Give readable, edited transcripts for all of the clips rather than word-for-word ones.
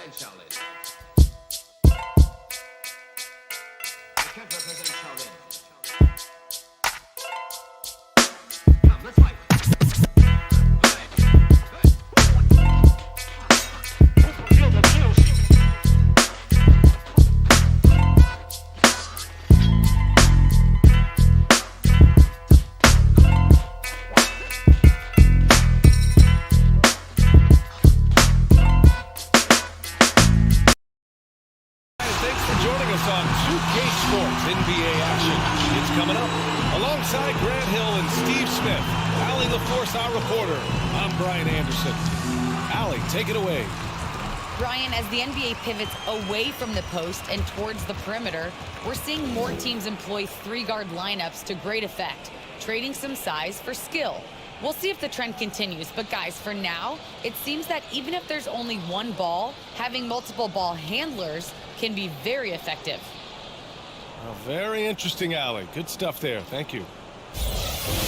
represent Shaolin. I can't represent Shaolin. Come, let's fight. On 2K Sports NBA action. It's coming up. Alongside Grant Hill and Steve Smith, Allie LaForce, our reporter. I'm Brian Anderson. Allie, take it away. Brian, as the NBA pivots away from the post and towards the perimeter, we're seeing more teams employ three-guard lineups to great effect, trading some size for skill. We'll see if the trend continues, but guys, for now, it seems that even if there's only one ball, having multiple ball handlers can be very effective. Well, very interesting, Allie. Good stuff there. Thank you.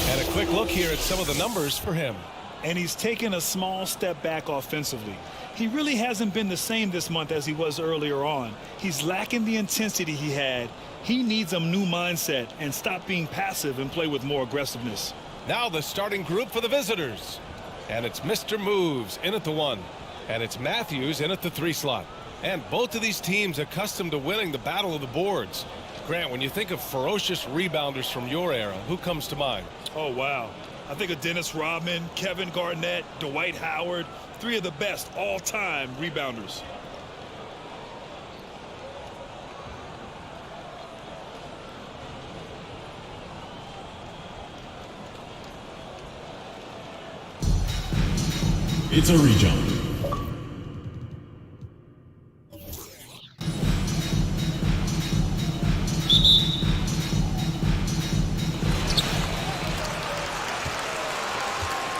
And a quick look here at some of the numbers for him. And he's taken a small step back offensively. He really hasn't been the same this month as he was earlier on. He's lacking the intensity he had. He needs a new mindset and stop being passive and play with more aggressiveness. Now the starting group for the visitors. And it's Mr. Moves in at the 1. And it's Matthews in at the 3 slot. And both of these teams accustomed to winning the battle of the boards. Grant, when you think of ferocious rebounders from your era, who comes to mind? Oh, wow. I think of Dennis Rodman, Kevin Garnett, Dwight Howard, 3 of the best all-time rebounders. It's a rejump.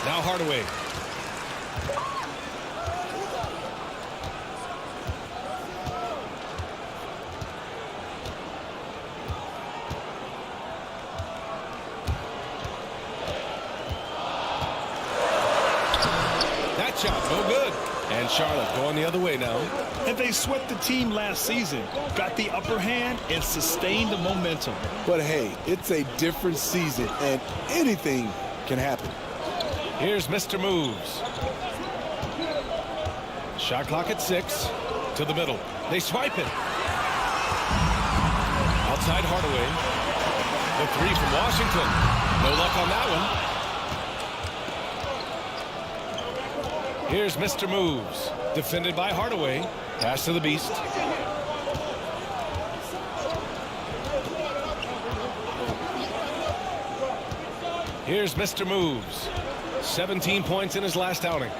Now Hardaway. That shot, no good. And Charlotte going the other way now. And they swept the team last season, got the upper hand, and sustained the momentum. But hey, it's a different season, and anything can happen. Here's Mr. Moves. Shot clock at 6. To the middle. They swipe it. Outside Hardaway. The 3 from Washington. No luck on that one. Here's Mr. Moves. Defended by Hardaway. Pass to the Beast. Here's Mr. Moves. 17 points in his last outing.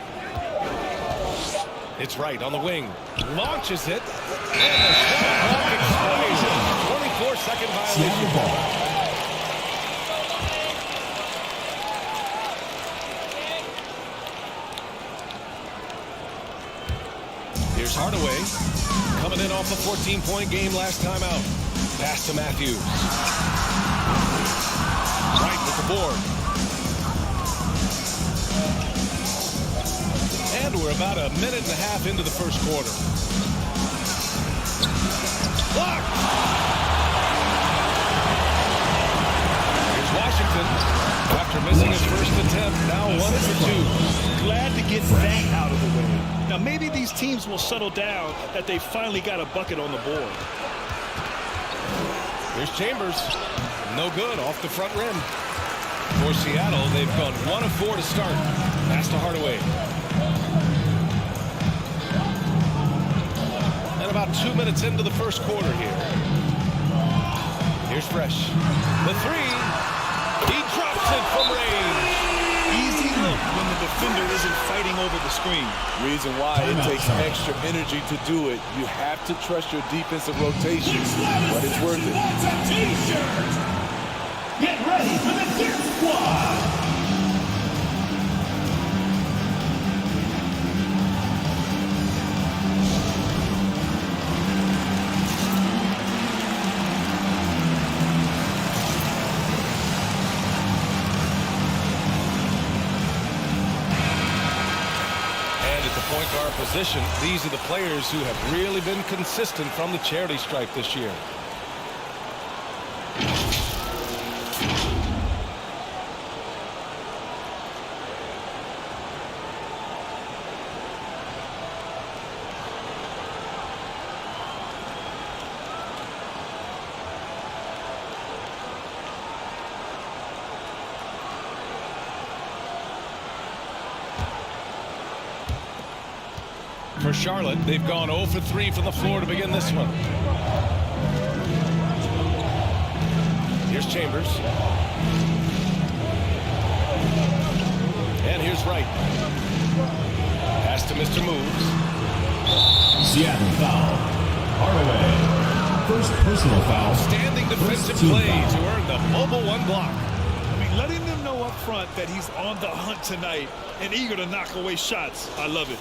It's right on the wing. Launches it. And the shot clock expires. 24-second violation. Here's Hardaway. Coming in off a 14-point game last time out. Pass to Matthews. Right with the board. And we're about a minute and a half into the first quarter. Blocked! Here's Washington. After missing his first attempt, now 1 for 2. Glad to get that out of the way. Now maybe these teams will settle down that they finally got a bucket on the board. Here's Chambers. No good off the front rim. For Seattle, they've gone 1 of 4 to start. Pass to Hardaway. And about 2 minutes into the first quarter here. Here's Fresh. The 3. He drops it from range. Easy look when the defender isn't fighting over the screen. Reason why it takes extra energy to do it. You have to trust your defensive rotation, but it's worth it. Get ready for the Dirt Squad! Point guard position, these are the players who have really been consistent from the charity stripe this year. For Charlotte, they've gone 0 for 3 from the floor to begin this one. Here's Chambers. And here's Wright. Pass to Mr. Moves. Seattle foul. Hardaway. First personal foul. Standing defensive play to earn the mobile one block. I mean, letting them know up front that he's on the hunt tonight and eager to knock away shots. I love it.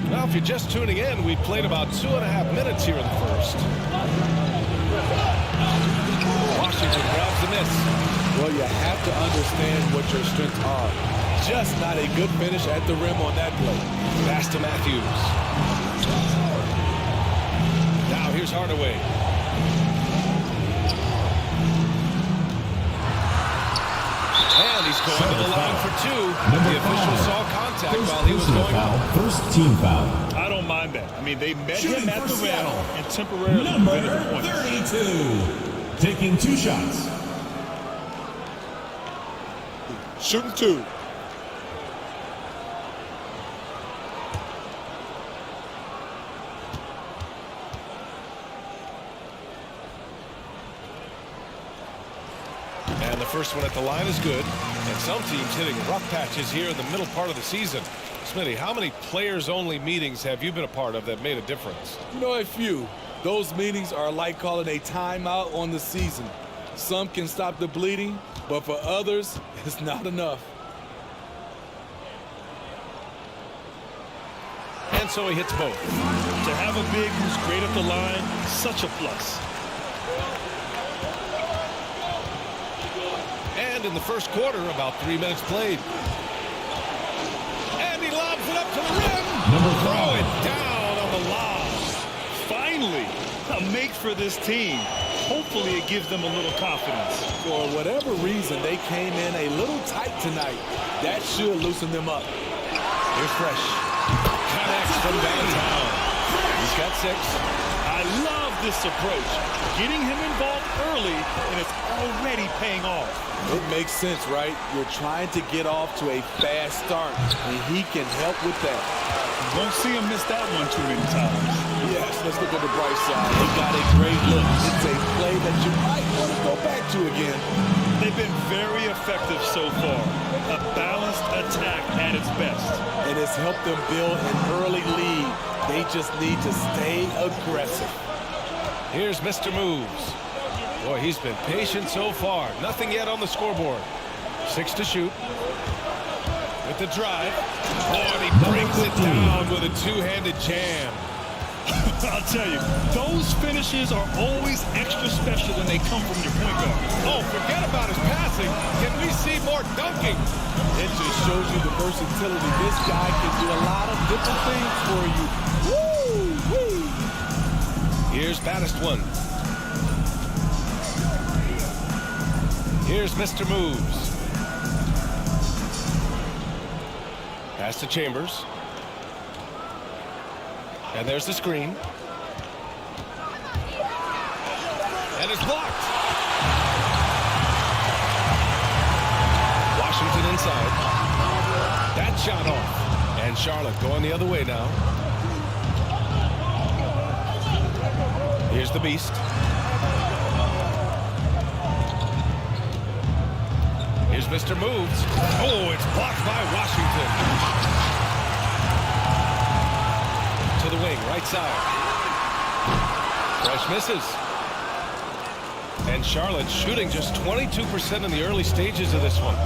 Well, if you're just tuning in, we've played about 2.5 minutes here in the first. Washington grabs the miss. Well, you have to understand what your strengths are. Just not a good finish at the rim on that play. Pass to Matthews. Now here's Hardaway. And he's going to the line for 2. The official saw contact while he was going up. First team foul. I don't mind that. I mean, they met Shooting him at for the rim Seattle. and temporarily Number prevented the points. 32. Taking 2 shots. Shooting 2. And the first one at the line is good. And some teams hitting rough patches here in the middle part of the season. Smitty, how many players-only meetings have you been a part of that made a difference? You know, a few. Those meetings are like calling a timeout on the season. Some can stop the bleeding, but for others, it's not enough. And so he hits both. To have a big who's great at the line, such a plus. And in the first quarter, about 3 minutes played. And he lobs it up to the rim. Throw it down on the lob. Finally, a make for this team. Hopefully it gives them a little confidence. For whatever reason, they came in a little tight tonight. That should loosen them up. Here's Fresh. Connects from downtown. He's got 6. I love this approach. Getting him involved early, and it's already paying off. It makes sense, right? You're trying to get off to a fast start, and he can help with that. You won't see him miss that one too many times. Yes, let's look at the bright side. He got a great look. It's a play that you might want to go back to again. They've been very effective so far. A balanced attack at its best. And it's helped them build an early lead. They just need to stay aggressive. Here's Mr. Moves. Boy, he's been patient so far. Nothing yet on the scoreboard. 6 to shoot. With the drive. Oh, and he brings it down with a two-handed jam. I'll tell you, those finishes are always extra special when they come from your point guard. Oh, forget about his passing. Can we see more dunking? It just shows you the versatility. This guy can do a lot of different things for you. Woo! Here's baddest one. Here's Mr. Moves. Pass to Chambers. And there's the screen. And it's blocked. Washington inside. That shot off. And Charlotte going the other way now. Here's the beast. Here's Mr. Moves. Oh, it's blocked by Washington. To the wing, right side. Fresh misses. And Charlotte shooting just 22% in the early stages of this one.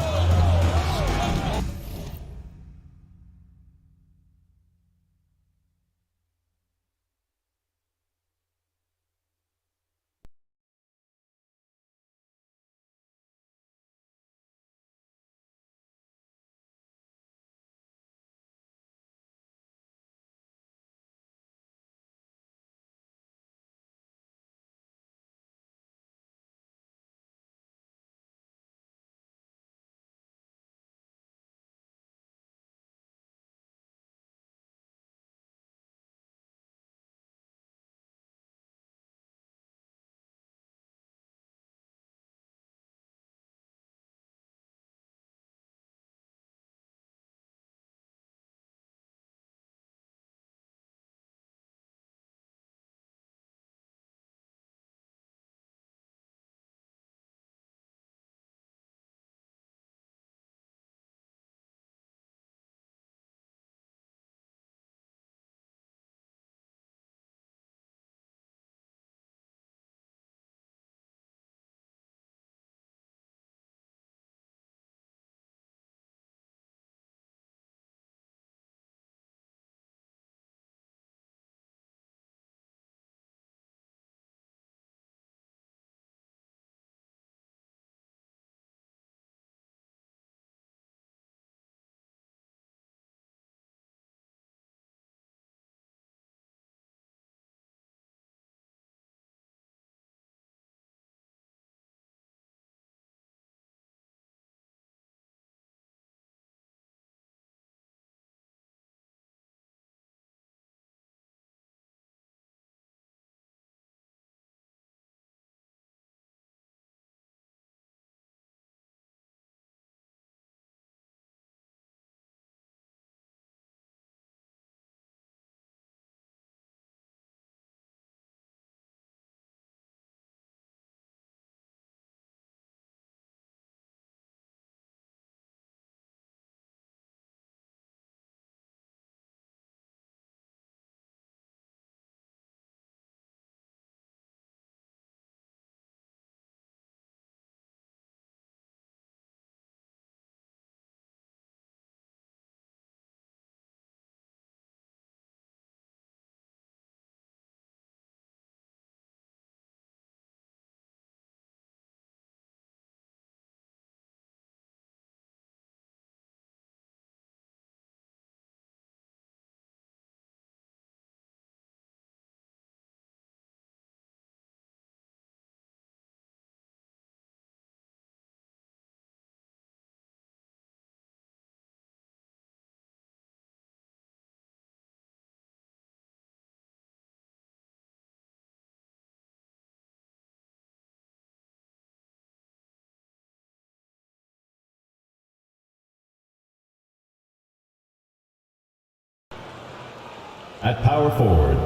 At power forward,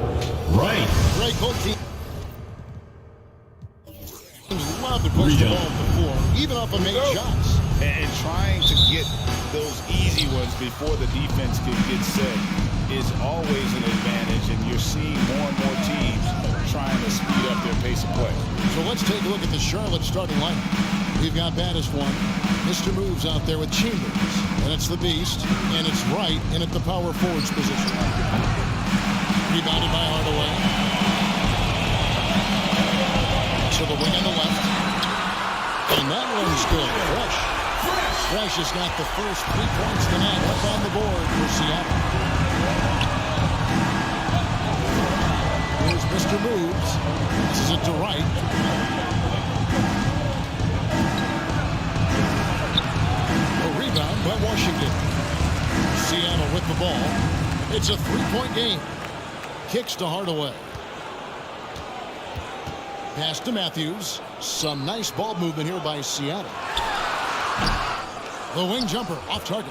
right. Great, both teams love to push the ball to the floor, even off of made shots. And trying to get those easy ones before the defense can get set is always an advantage, and you're seeing more and more teams trying to speed up their pace of play. So let's take a look at the Charlotte starting lineup. We've got baddest one, Mr. Moves out there with Chambers, and it's the Beast, and it's Wright in at the power forwards position. Rebounded by Hardaway. To the wing on the left. And that one's good. Fresh has got the first 3 points tonight up on the board for Seattle. Here's Mr. Moves. This is it to Wright. A rebound by Washington. Seattle with the ball. It's a 3-point game. Kicks to Hardaway. Pass to Matthews. Some nice ball movement here by Seattle. The wing jumper off target.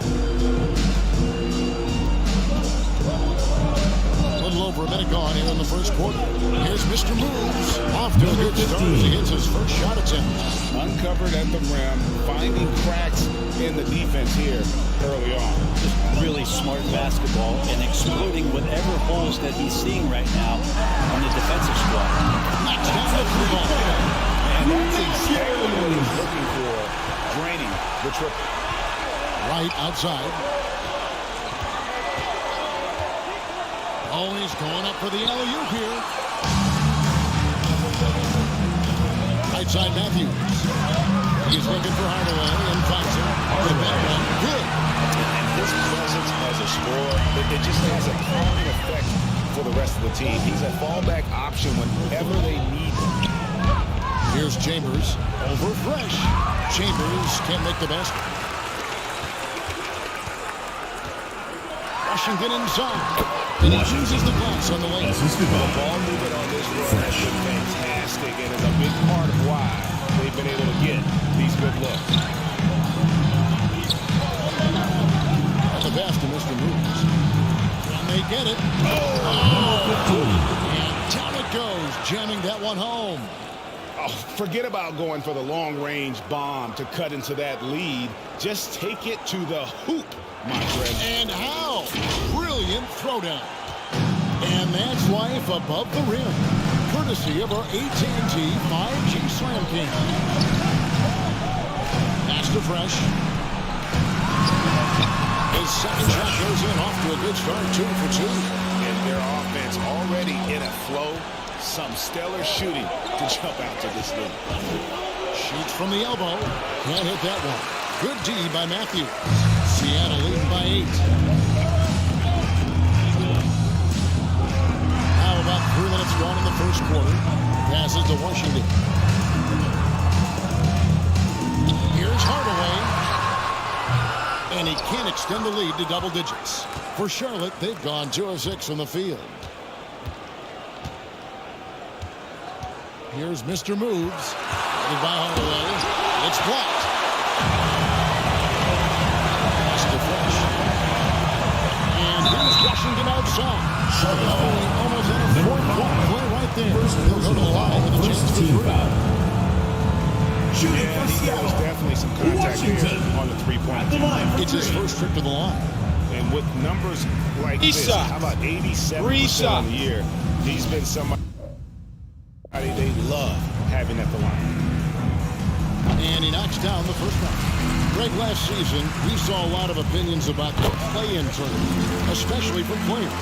A little over a minute gone here in the first quarter. Here's Mr. Moves. Off to a good start as he hits his first shot attempt. Uncovered at the rim, finding cracks in the defense here early on. Just really smart basketball and exploiting whatever holes that he's seeing right now on the defensive squad. Knocks down the three ball. And that's exactly what he's looking for, draining the triple. Right outside. Oh, he's going up for the alley-oop here. Right side Matthews. He's looking for Hardaway and finds him. The back one. Good. And his presence as a scorer, it just has a calming effect for the rest of the team. He's a fallback option whenever they need him. Here's Chambers. Over Fresh. Chambers can't make the basket. Washington inside. And he uses the glass on the lane. The ball movement on this run has been fantastic and is a big part of why they've been able to get these good looks. The pass to Mr. Moves. And they get it. And down it goes, jamming that one home. Oh, forget about going for the long-range bomb to cut into that lead. Just take it to the hoop, my friend. And how? Brilliant throwdown. And that's life above the rim. Courtesy of our AT&T 5G Slam King. Pass to Fresh. His second shot goes in, off to a good start, 2 for 2. And their offense already in a flow. Some stellar shooting to jump out to this lead. Shoots from the elbow. Can't hit that one. Good D by Matthews. Seattle leading by 8. Now about 3 minutes gone in the first quarter. Passes to Washington. Here's Hardaway. And he can't extend the lead to double digits. For Charlotte, they've gone 2 of 6 from the field. Here's Mr. Moves. Headed by Hardaway. It's blocked. Pass to Fresh. And here's Washington outside. Almost at a 4-point play right there. They'll go to the line with a chance for 3. There was definitely some contact there on the three-point. It's his first trip to the line. And with numbers like this, how about 87% on the year, he's been somebody they love having at the line. And he knocks down the first one. Greg, last season, we saw a lot of opinions about the play-in tournament, especially from players.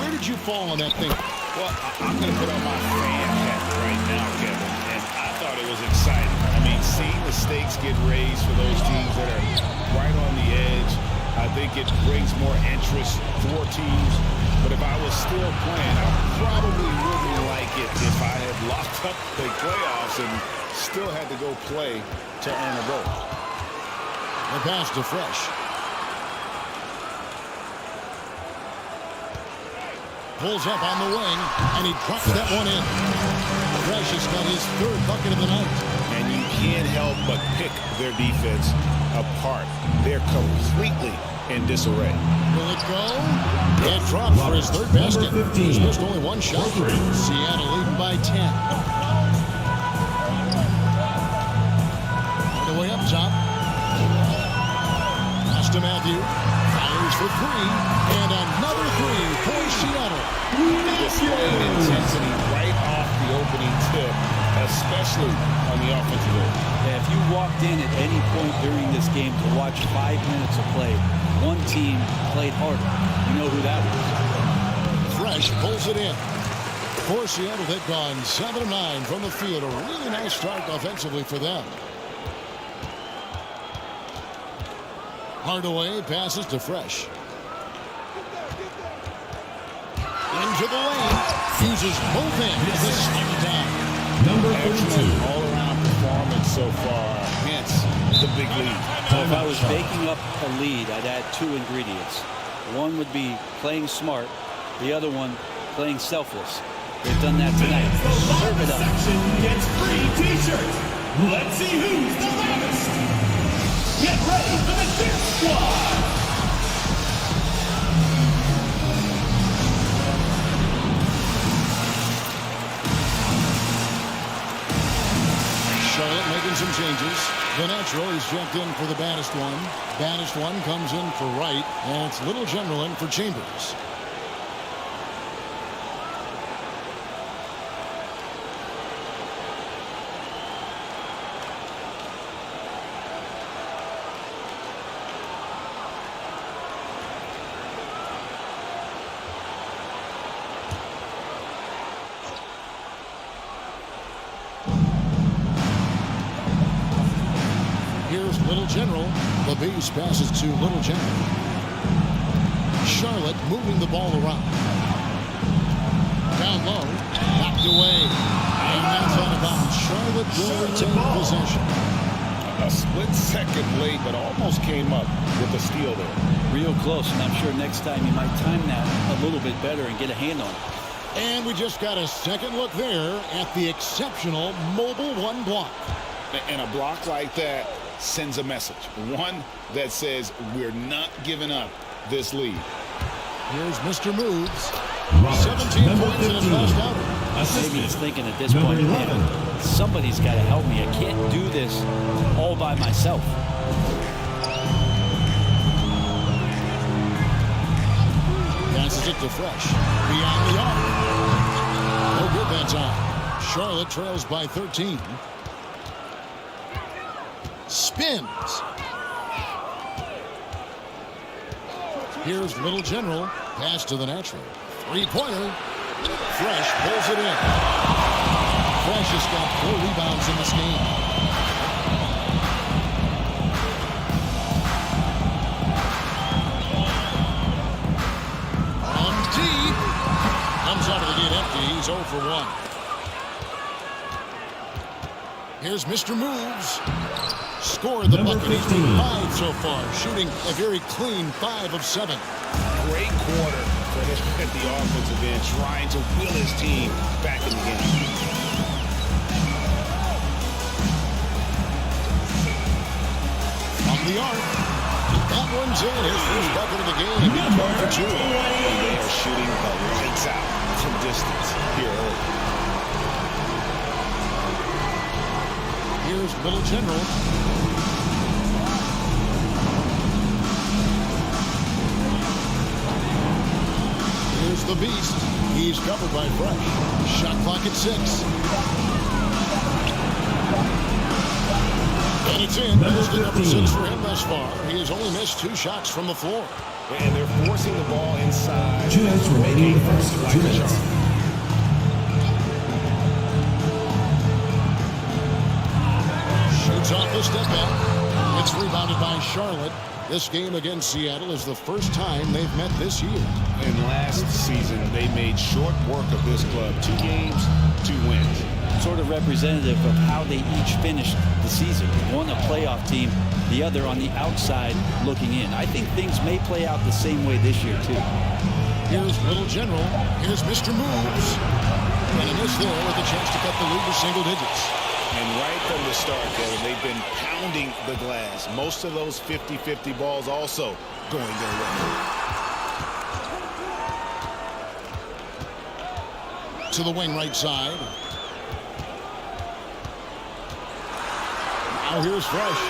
Where did you fall on that thing? Well, I'm going to put on my fan hat right now, Kevin, and I thought it was exciting. I mean, seeing the stakes get raised for those teams that are right on the edge, I think it brings more interest for teams. But if I was still playing, I probably wouldn't like it if I had locked up the playoffs and still had to go play to earn a vote. The pass to Fresh. Pulls up on the wing, and he drops that one in. Fresh has got his 3rd bucket of the night. And you can't help but pick their defense apart. They're completely in disarray. Will it go? It dropped for his third basket. He's missed only one shot. Seattle leading by 10. All the way up top. Pass to Matthew. Fires for three. And another three for Seattle. Displaying intensity right off the opening tip, especially on the offensive end. If you walked in at any point during this game to watch 5 minutes of play, one team played harder. You know who that was. Fresh pulls it in. For Seattle, they've gone 7 of 9 from the field. A really nice start offensively for them. Hardaway passes to Fresh. Into the lane. Fuses both ends this time. Number 32. All-around performance so far, hence the big lead. Well, if I was baking up a lead, I'd add 2 ingredients. One would be playing smart. The other one, playing selfless. They've done that tonight. Serve it up. Section gets free t-shirts. Let's see who's the loudest. Get ready for the Dip Squad. Charlotte making some changes. The natural is checked in for the baddest one. Baddest one comes in for Wright, and it's Little General in for Chambers. Little General. The base passes to Little General. Charlotte moving the ball around. Down low. Knocked away. And that's out of bounds. Charlotte will retain possession. A split second late, but almost came up with a steal there. Real close, and I'm sure next time you might time that a little bit better and get a hand on it. And we just got a second look there at the exceptional Mobile One block. And a block like that sends a message. One that says we're not giving up this lead. Here's Mr. Moves. 17 points in his last outing. Maybe he's thinking at this point, man, somebody's got to help me. I can't do this all by myself. Passes it to Fresh. Beyond the arc. No good that time. Charlotte trails by 13. Spins. Here's Little General. Pass to the natural. Three-pointer. Fresh pulls it in. Fresh has got 4 rebounds in this game. On deep. Comes out of the gate empty. He's 0 for 1. Here's Mr. Moves. Scored the bucket. He's been 5 so far, shooting a very clean 5 of 7. Great quarter for him at the offensive end, trying to will his team back in the game. From the arc. That one's in. His first bucket of the game. 12 for 2. And they are shooting the lights out from distance here early. Here's Little General. Here's the Beast. He's covered by Fresh. Shot clock at 6. And it's in. That is the number 6 for him thus far. He has only missed 2 shots from the floor. And they're forcing the ball inside. 2 minutes remaining in the first. 2 minutes. Shoots off the step back. It's rebounded by Charlotte. This game against Seattle is the first time they've met this year. And last season, they made short work of this club. 2 games, 2 wins. Sort of representative of how they each finished the season. One a playoff team, the other on the outside looking in. I think things may play out the same way this year, too. Here's Little General. Here's Mr. Moves. And a miss there with a chance to cut the lead to single digits. And right from the start, Kevin, they've been pounding the glass. Most of those 50-50 balls also going their way. To the wing right side. Now here's Fresh.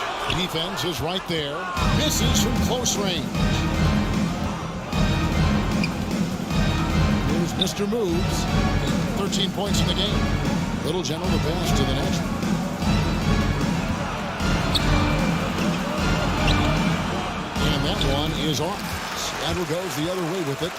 Defense is right there. Misses from close range. Here's Mr. Moves. 13 points in the game. Little General the pass to the next. And that one is off. Seattle goes the other way with it.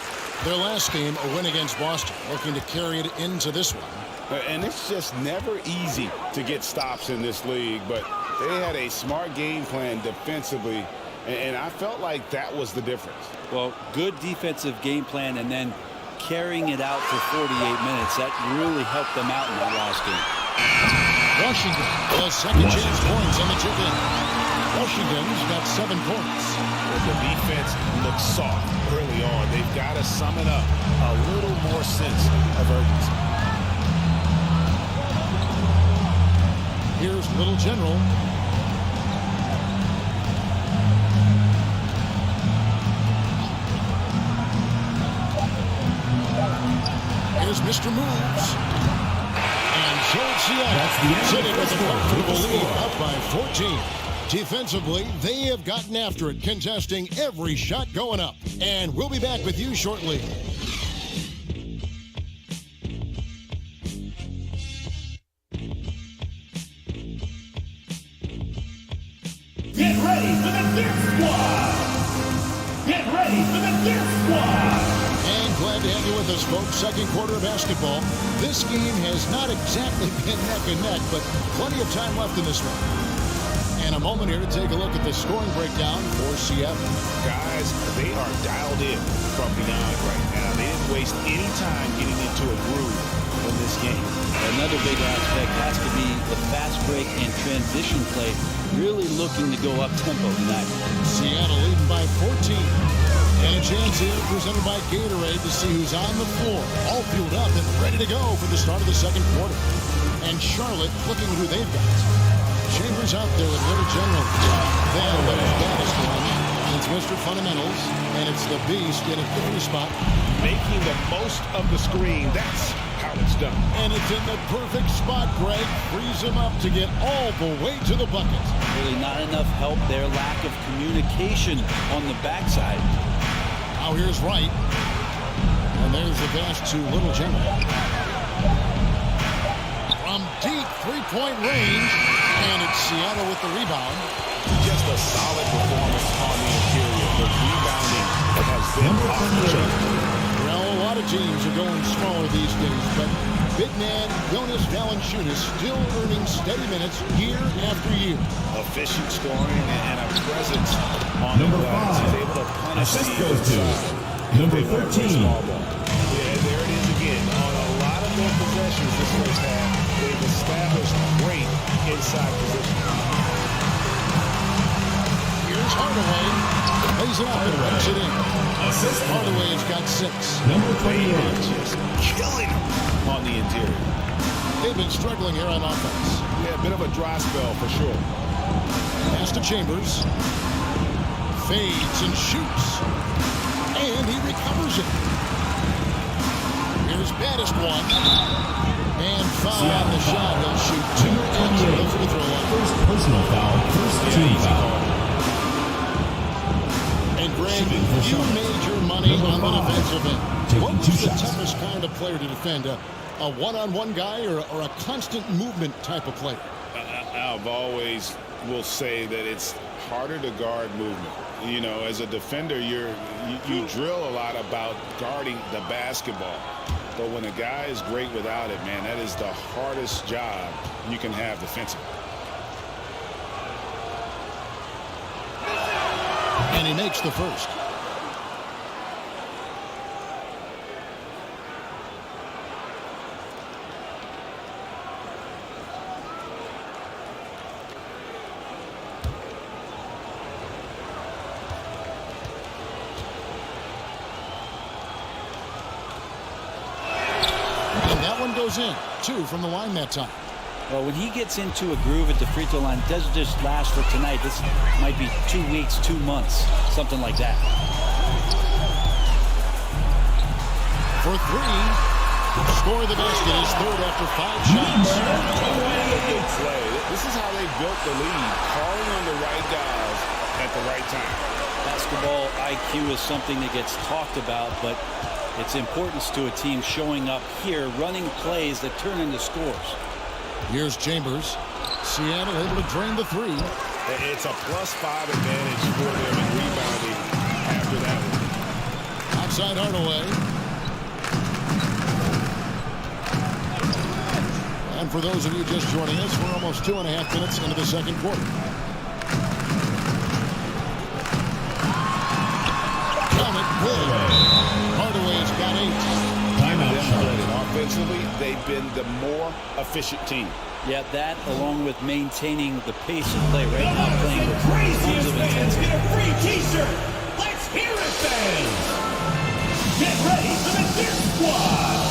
Their last game, a win against Boston, looking to carry it into this one. And it's just never easy to get stops in this league, but they had a smart game plan defensively, and I felt like that was the difference. Well, good defensive game plan and then carrying it out for 48 minutes. That really helped them out in that last game. Washington has second chance points on the chip-in. Washington's got 7 points. The defense looks soft early on. They've got to sum it up. A little more sense of urgency. Here's Little General. Here's Mr. Moves. And so Seattle sitting with a comfortable lead up by 14. Defensively, they have gotten after it, contesting every shot going up. And we'll be back with you shortly. Get ready for the Death Squad! Get ready for the Death Squad! And glad to have you with us, folks. Second quarter of basketball. This game has not exactly been neck and neck, but plenty of time left in this one. And a moment here to take a look at the scoring breakdown for Seattle. Guys, they are dialed in from beyond right now. They didn't waste any time getting into a groove in this game. Another big aspect has to be the fast break and transition play, really looking to go up tempo tonight. Seattle leading by 14. And a chance here presented by Gatorade to see who's on the floor. All fueled up and ready to go for the start of the second quarter. And Charlotte looking who they've got. Chambers out there with Little General. Then what is baddest one? It's Mr. Fundamentals, and it's the Beast in a different spot. Making the most of the screen. That's how it's done. And it's in the perfect spot, Greg. Frees him up to get all the way to the bucket. Really not enough help there. Lack of communication on the backside. Now here's Wright. And there's the pass to Little General. From deep three-point range. And it's Seattle with the rebound. Just a solid performance on the interior. The rebounding has been off the chart. Well, a lot of teams are going smaller these days, but big man Jonas Valanciunas still earning steady minutes year after year. Efficient scoring and a presence on the glass. He's able to punish Assist the goes to number 13. Small ball. Yeah, there it is again. On a lot of their possessions this first half, they've established great inside position. Here's Hardaway. Lays it up and puts it in. Assist Hardaway has got 6. number They 28. are just killing them on the interior. They've been struggling here on offense. Yeah, a bit of a dry spell for sure. Pass to Chambers. Fades and shoots. And he recovers it. Here's baddest one. And foul on the shot. He'll shoot 2 and the free throw line. First personal foul. First team foul. And Greg, you made your money on the defensive end. What was the toughest kind of player to defend? A one-on-one guy or a constant movement type of player? I've always will say that it's harder to guard movement. You know, as a defender, you drill a lot about guarding the basketball. But when a guy is great without it, man, that is the hardest job you can have defensively. And he makes the first. And that one goes in. 2 from the line that time. Well, when he gets into a groove at the free throw line, it doesn't just last for tonight. This might be 2 weeks, 2 months, something like that. For three, score the basket is third after 5 shots. Good play. This is how they built the lead, calling on the right guys at the right time. Basketball IQ is something that gets talked about, but its importance to a team showing up here, running plays that turn into scores. Here's Chambers. Seattle able to drain the three. It's a +5 advantage for them in rebounding after that one. Outside Hardaway. And for those of you just joining us, we're almost 2.5 minutes into the second quarter. Count it, good. Hardaway's got 8. Offensively, they've been the more efficient team. Yeah, that along with maintaining the pace of play right now, playing with Craziest tons of fans intensity. get a free t-shirt. Let's hear it, fans. Get ready for the Dirt Squad.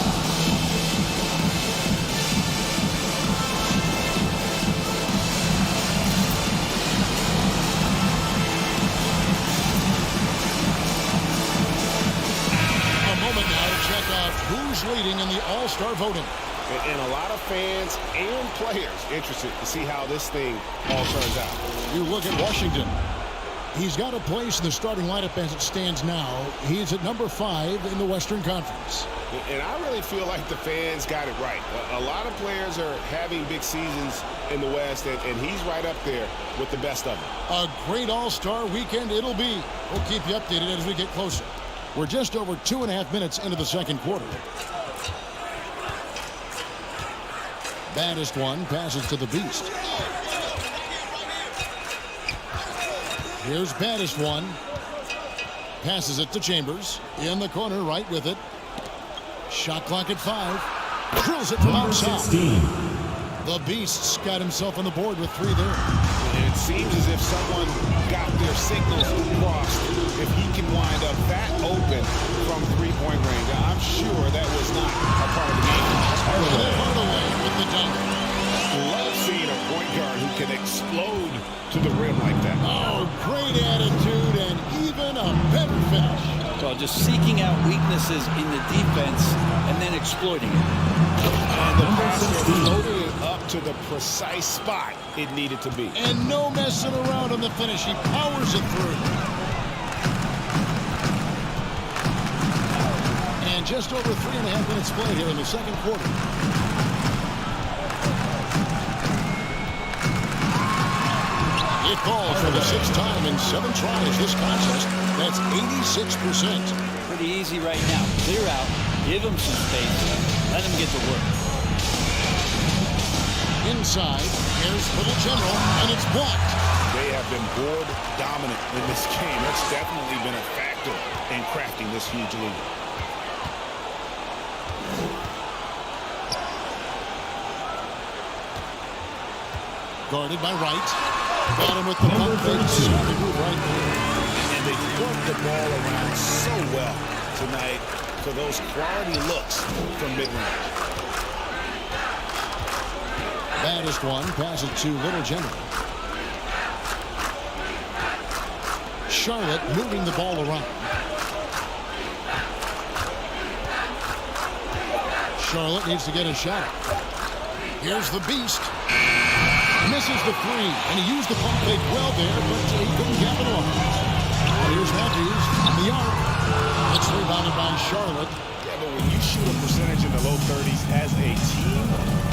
A moment now to check out who's leading in the All-Star voting. And a lot of fans and players interested to see how this thing all turns out. You look at Washington. He's got a place in the starting lineup as it stands now. He's at number 5 in the Western Conference. And I really feel like the fans got it right. A lot of players are having big seasons in the West, and he's right up there with the best of them. A great All-Star weekend it'll be. We'll keep you updated as we get closer. We're just over 2.5 minutes into the second quarter. Baddest one passes to the Beast. Here's Baddest one. Passes it to Chambers. In the corner, right with it. Shot clock at 5. Drills it from outside. 16. The Beast's got himself on the board with 3 there. And it seems as if someone got their signals crossed. If he can wind up that open from three-point range, I'm sure that was not a part of the game. Hardaway with the dunk. Love seeing a point guard who can explode to the rim like that. Oh, great attitude and even a better finish. So just seeking out weaknesses in the defense and then exploiting it. And the passer loaded it up to the precise spot it needed to be. And no messing around on the finish. He powers it through. And just over 3.5 minutes played here in the second quarter. It calls for the 6th time in 7 tries this contest. That's 86%. Pretty easy right now. Clear out, give him some space, let him get to work. Inside, here's Little General, and it's blocked. They have been board dominant in this game. That's definitely been a factor in crafting this huge lead. Guarded by Wright. Got him with the pump fake. Right there. And they worked the ball around so well tonight for those quality looks from mid-range. Baddest one passes to Little General. Charlotte moving the ball around. Charlotte needs to get a shot. Here's the Beast. Misses the 3, and he used the pump fake well there, but he couldn't capitalize. And here's Matthews on the arc. It's rebounded by Charlotte. Yeah, but when you shoot a percentage in the low 30s as a team,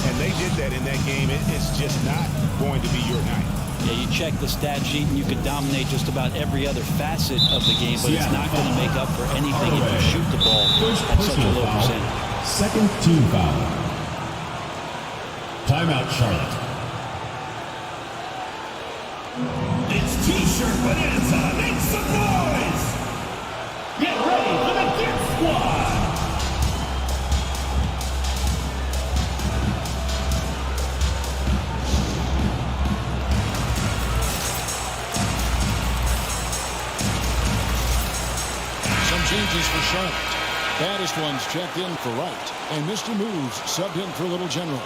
and they did that in that game, it's just not going to be your night. Yeah, you check the stat sheet and you could dominate just about every other facet of the game, but it's not going to make up for anything if you shoot the ball at such a low percentage. Second team foul. Timeout, Charlotte. It's T-shirt bonanza. Make some noise. Get ready for the Dirt Squad. Some changes for Charlotte. Baddest one's checked in for Wright, and Mr. Moves subbed in for Little General.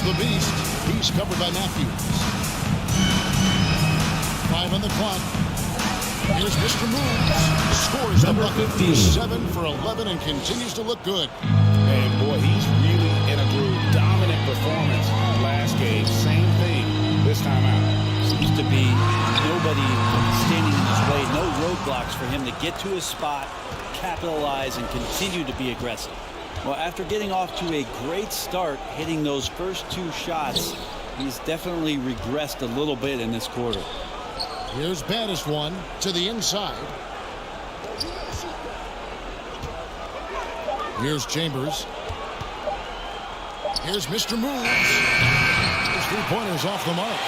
the beast. He's covered by Matthews. 5 on the clock. Here's Mr. Moves. Scores the bucket. 7 for 11 and continues to look good. And boy, he's really in a groove. Dominant performance last game. Same thing this time out. Seems to be nobody standing in his way. No roadblocks for him to get to his spot, capitalize, and continue to be aggressive. Well, after getting off to a great start, hitting those first 2 shots, he's definitely regressed a little bit in this quarter. Here's baddest one to the inside. Here's Chambers. Here's Mr. Moves. His 3-pointers off the mark.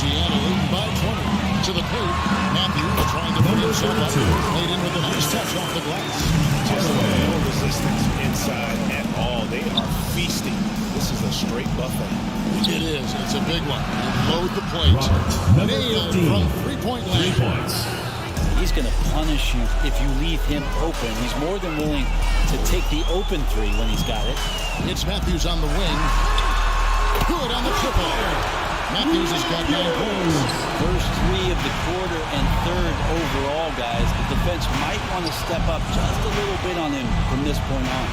Seattle leading by 20 to the paint. Matthews trying to free himself up. Laid in with a nice touch off the glass. No resistance inside at all. They are feasting. This is a straight buffet. It is. It's a big one. Load the plate. Nailed from 3-point land. He's going to punish you if you leave him open. He's more than willing to take the open 3 when he's got it. It's Matthews on the wing. Good on the triple. Matthews has got 9 points. First 3 of the quarter and 3rd overall, guys. The defense might want to step up just a little bit on him from this point on.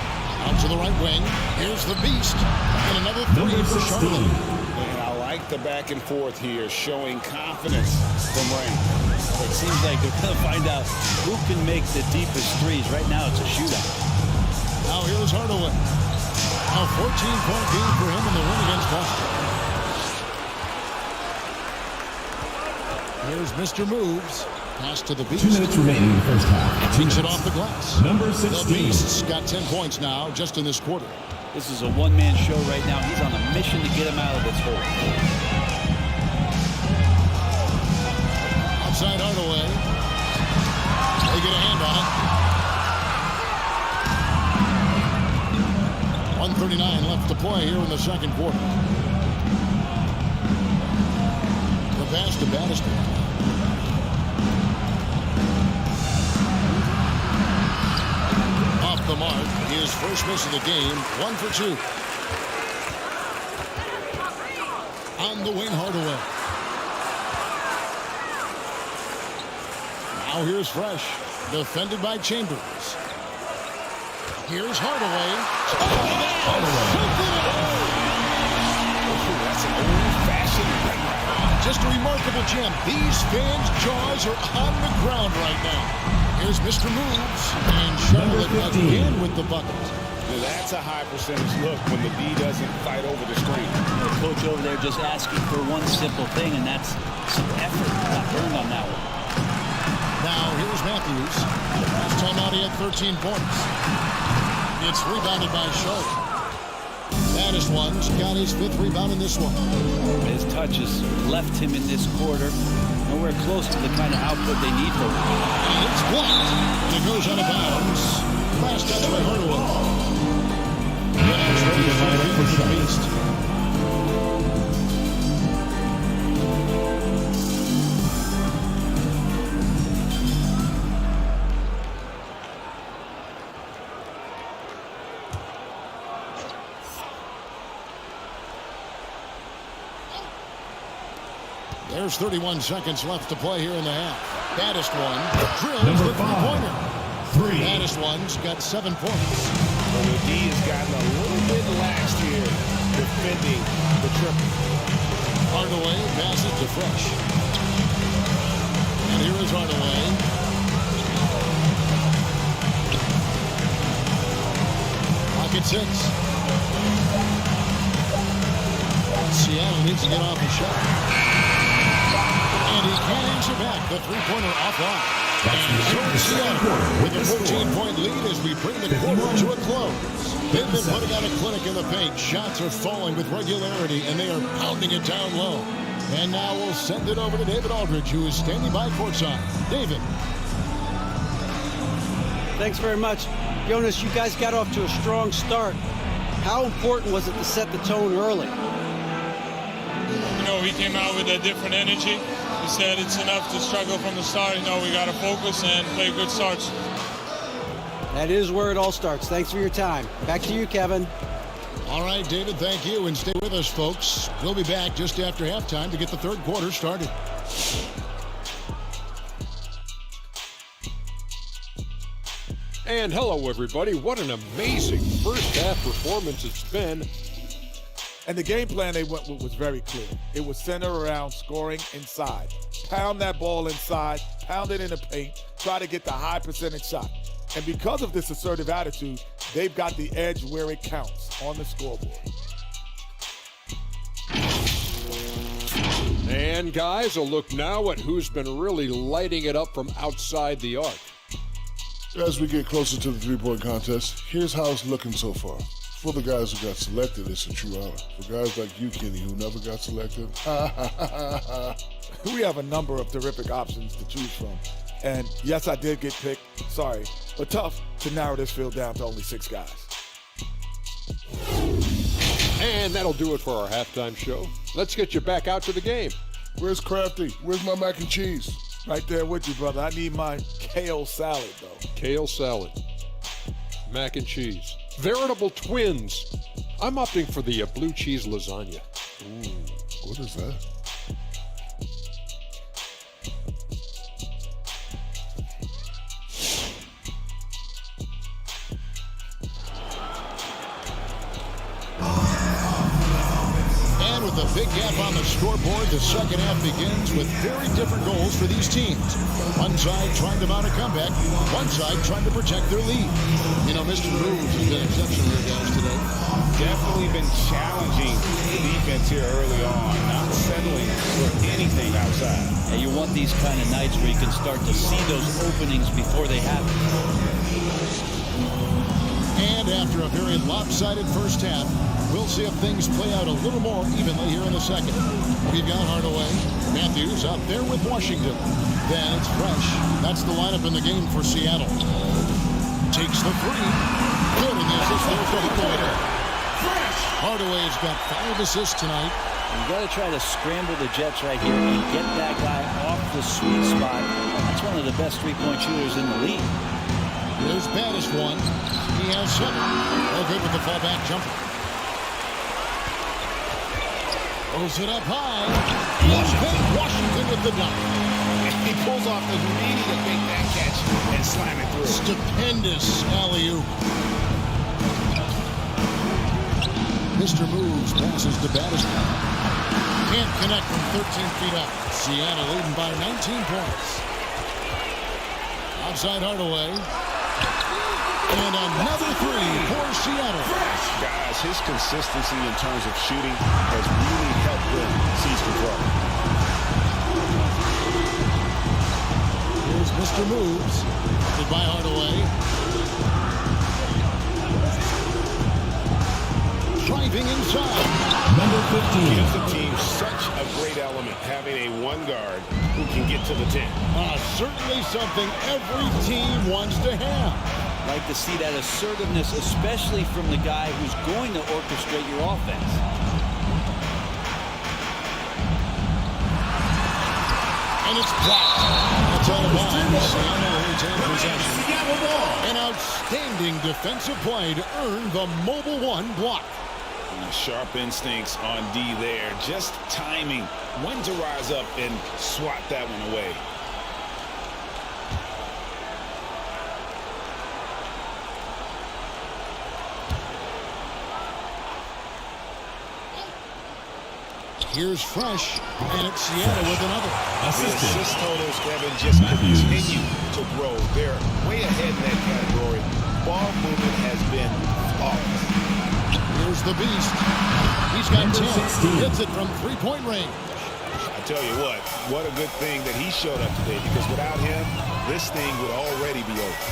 Out to the right wing. Here's the beast. And another 3 for Charlotte. And I like the back and forth here, showing confidence from Rain. It seems like they're going to find out who can make the deepest 3s. Right now, it's a shootout. Now here's Hardaway. A 14-point game for him in the win against Boston. Here's Mr. Moves. Pass to the Beast. 2 minutes remaining in the first half. Takes it off the glass. Number The 16. Beast's got 10 points now just in this quarter. This is a one-man show right now. He's on a mission to get him out of this hole. Outside Hardaway. They get a hand on it. 1:39 left to play here in the second quarter. The pass to Bannister. Off the mark. His first miss of the game. 1 for 2. On the wing, Hardaway. Now here's Fresh. Defended by Chambers. Here's Hardaway. That's an old-fashioned ring. Just a remarkable gem. These fans' jaws are on the ground right now. Here's Mr. Moves. And Charlotte again with the bucket. Now that's a high percentage look when the D doesn't fight over the screen. The coach over there just asking for one simple thing, and that's some effort not earned on that one. Now here's Matthews. Last time out he had 13 points. It's rebounded by Charlotte. Baddest one's got his 5th rebound in this one. His touches left him in this quarter. Nowhere close to the kind of output they need from him. And it's blocked. And it goes out of bounds. Last touch by Hardaway. That's ready for the Beast. There's 31 seconds left to play here in the half. Baddest one drills Number the 5. 3-pointer. Baddest one's got 7 points. Well, the D has gotten a little bit lax here defending the triple. Hardaway passes to Fresh. And here is Hardaway. Pocket 6. Seattle needs to get off the shot. And he can't answer back. The 3-pointer offline. And so Seattle with a 14-point lead as we bring the quarter to a close. They've been putting out a clinic in the paint. Shots are falling with regularity, and they are pounding it down low. And now we'll send it over to David Aldridge, who is standing by courtside. David. Thanks very much. Jonas, you guys got off to a strong start. How important was it to set the tone early? You know, we came out with a different energy. We said it's enough to struggle from the start. You know, we got to focus and play good starts. That is where it all starts. Thanks for your time. Back to you, Kevin. All right, David, thank you, and stay with us, folks. We'll be back just after halftime to get the third quarter started. And hello, everybody. What an amazing first half performance it's been. And the game plan they went with was very clear. It was centered around scoring inside. Pound that ball inside, pound it in the paint, try to get the high percentage shot. And because of this assertive attitude, they've got the edge where it counts on the scoreboard. And guys, a look now at who's been really lighting it up from outside the arc. As we get closer to the three-point contest, here's how it's looking so far. For the guys who got selected, it's a true honor. For guys like you, Kenny, who never got selected, we have a number of terrific options to choose from. And yes, I did get picked, sorry, but tough to narrow this field down to only 6 guys. And that'll do it for our halftime show. Let's get you back out to the game. Where's Crafty? Where's my mac and cheese? Right there with you, brother. I need my kale salad, though. Kale salad. Mac and cheese. Veritable twins. I'm opting for the blue cheese lasagna. Ooh, what is that? With a big gap on the scoreboard, the second half begins with very different goals for these teams. One side trying to mount a comeback, one side trying to protect their lead. You know, Mr. Moves has been exceptional here, guys, today. Definitely been challenging the defense here early on, not settling for anything outside. Yeah, you want these kind of nights where you can start to see those openings before they happen. And after a very lopsided first half, we'll see if things play out a little more evenly here in the second. We've got Hardaway. Matthews out there with Washington. Then it's Fresh. That's the lineup in the game for Seattle. Takes the three. Good, and the assist there for Hardaway. Hardaway's got 5 assists tonight. You got to try to scramble the Jets right here and get that guy off the sweet spot. That's one of the best three-point shooters in the league. Here's baddest one. He has 7. No good with the fallback jumper. Throws it up high. Washington with the dunk. He pulls off the Houdini to make that catch and slam it through. Stupendous alley-oop. Mr. Moves passes to Baddest. Can't connect from 13 feet up. Seattle leading by 19 points. Outside Hardaway. And another three for Seattle. Guys, his consistency in terms of shooting has really helped them seize control. Here's Mr. Moves. Goodbye, Hardaway. Driving inside. Number 15 gives the team such a great element, having a one guard who can get to the 10. Certainly something every team wants to have. Like to see that assertiveness, especially from the guy who's going to orchestrate your offense. And it's blocked. That's out of bounds. An outstanding defensive play to earn the Mobile One block. Sharp instincts on D there. Just timing when to rise up and swat that one away. Here's Fresh, and it's Seattle with another. The assist totals, Kevin, just continue to grow. They're way ahead in that category. Ball movement has been flawless. Here's the Beast. He's got 10. Hits it from three-point range. I tell you what a good thing that he showed up today, because without him, this thing would already be over.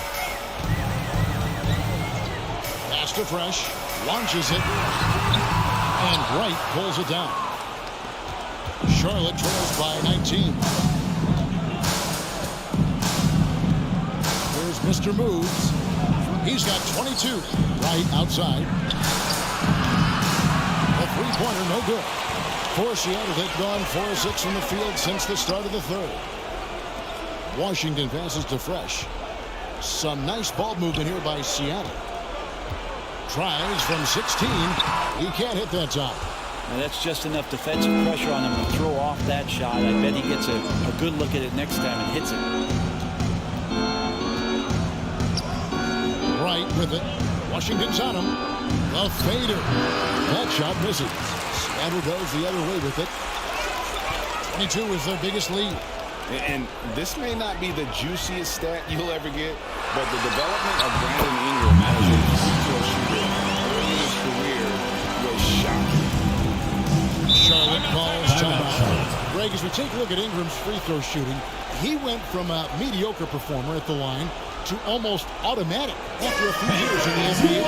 Pass to Fresh. Launches it. And Wright pulls it down. Charlotte trails by 19. Here's Mr. Moves. He's got 22. Right outside. A three-pointer, no good. For Seattle, they've gone 4 of 6 from the field since the start of the third. Washington passes to Fresh. Some nice ball movement here by Seattle. Tries from 16. He can't hit that top. Now that's just enough defensive pressure on him to throw off that shot. I bet he gets a good look at it next time and hits it. Right with it. Washington's on him. The fader. That shot misses. Seattle goes the other way with it. 22 is their biggest lead. And this may not be the juiciest stat you'll ever get, but the development of Brandon Ingram as a free throw shooter early in his career was shocking. Charlotte calls timeout. Greg, as we take a look at Ingram's free throw shooting, he went from a mediocre performer at the line to almost automatic after a few years in the NBA.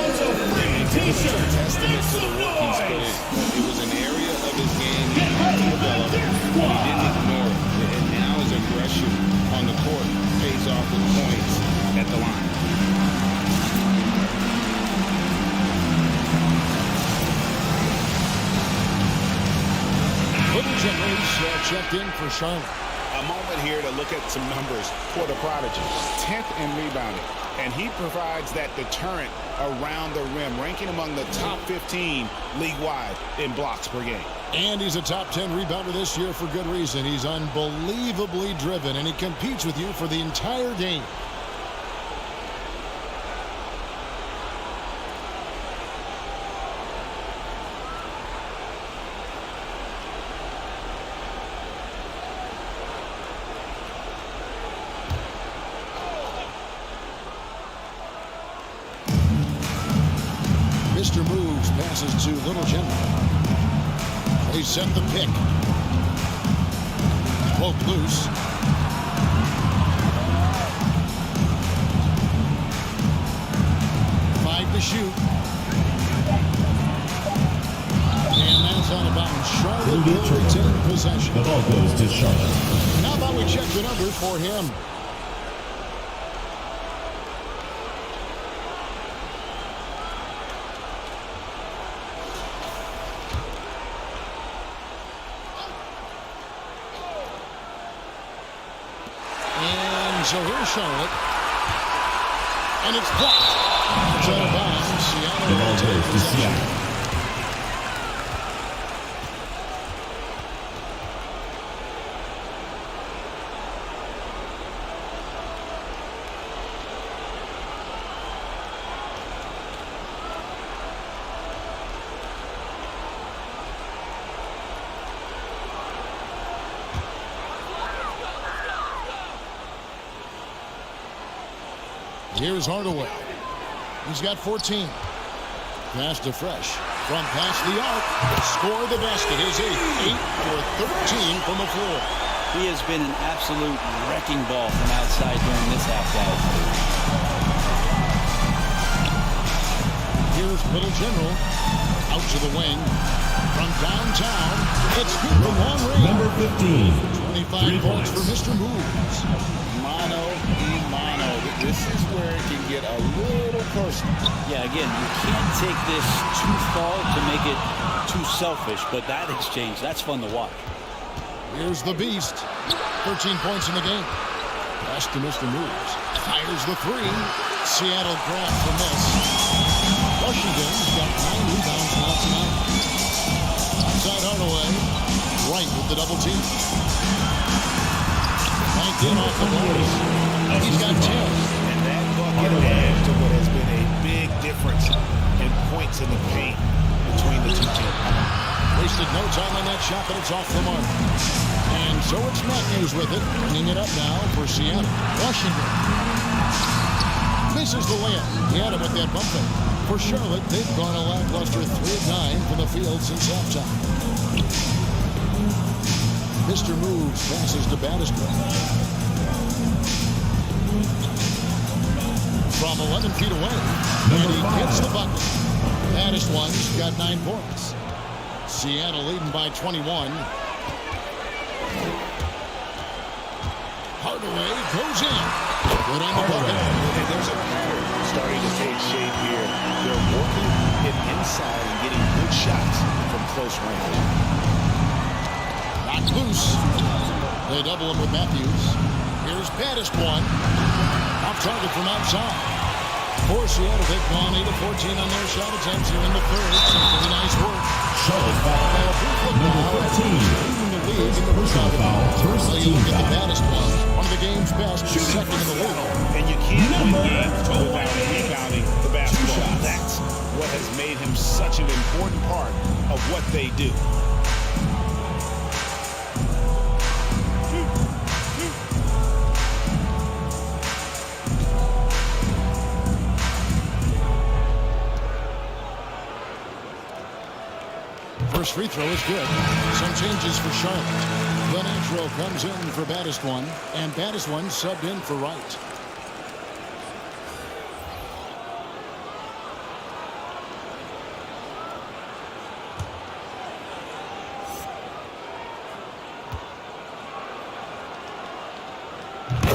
It's a testament to the work he's put in. It was an area of his game he had to develop, but he didn't ignore it. And now his aggression on the court pays off with points at the line. Little Generals checked in for Charlotte. A moment here to look at some numbers for the prodigy. 10th in rebounding. And he provides that deterrent around the rim, ranking among the top 15 league-wide in blocks per game. And he's a top 10 rebounder this year for good reason. He's unbelievably driven, and he competes with you for the entire game. Mr. Moves passes to Little General. They set the pick. Poke loose. Five to shoot. And that's out of bounds. Charlotte will retain possession. The ball goes to Charlotte. How about we check the numbers for him? So here's Charlotte. And it's blocked. It's out of bounds. Seattle. The ball goes to Seattle. Here's Hardaway. He's got 14. Pass to Fresh. From past the arc. Score the basket. His 8 for 13 from the floor. He has been an absolute wrecking ball from outside during this half, guys. Here's Little General. Out to the wing. From downtown. It's good from long range. Number 15. 25 points for Mr. Moves. Mano y mano. This is where it can get a little personal. Yeah, again, you can't take this too far to make it too selfish, but that exchange, that's fun to watch. Here's the Beast. 13 points in the game. Pass to Mr. Moves. Fires the three. Seattle grabs the miss. Washington's got 9 rebounds now tonight. Outside Hardaway. Right with the double team. Banked in off the board. He's got 10. And that bucket adds to what has been a big difference in points in the paint between the two teams. Wasted no time on that shot, but it's off the mark. And so it's Matthews with it, bringing it up now for Seattle. Washington misses the layup. He had him with that bump fake. For Charlotte, they've gone a lackluster 3 of 9 from the field since halftime. Mr. Moves passes to Battister. From 11 feet away, and he hits the bucket. Baddest one's got 9 points. Seattle leading by 21. Hardaway goes in. Good on the bucket. And there's a pattern starting to take shape here. They're working it inside and getting good shots from close range. Knocked loose. They double him with Matthews. Here's baddest one. Off target from outside. For for Seattle. They've gone 8 of 14 on their shot attempts here in the third. So really nice work. Charlotte foul. Number 15. Leading the league in the Personal foul. First team look at the foul. baddest one. One of the game's best. Second in the league. And you can't win games without rebounding the basketball. That's what has made him such an important part of what they do. First free throw is good. Some changes for Charlotte. The natural comes in for baddest one, and baddest one subbed in for Wright.